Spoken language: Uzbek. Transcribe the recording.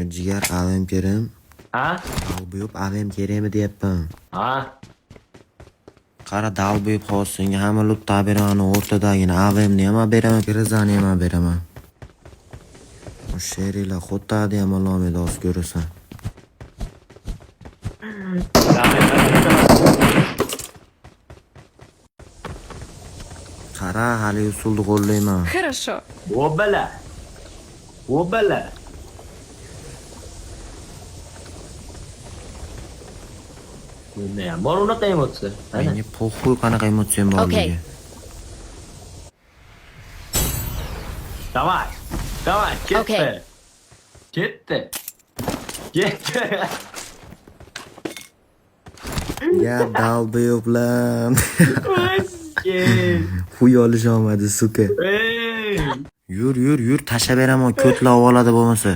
Jigar avem kerim. Ha? Dalbo'yib avem kerakmi deyapman. Ha? Qara dalbo'yib hozirga hamma lutda beraman o'rtadagini avemni ham beraman, grizani ham beraman. Sherila xotadi ham olomida o'z ko'rasan. Qara hali usulni qo'llayman. Хорошо. O'bala. O'bala. Ne ham bor unaqa emotsiya. Menga poxuy qanaqa emotsiyam borligi. Давай. Давай, ketdi. Okay. Ketdi. Ketdi. Ya dalbo'yiblar. Voy. Huy olish olmadi, suka. Ey. Yur, tashlab beraman, ko'tlab oladi bo'lmasa.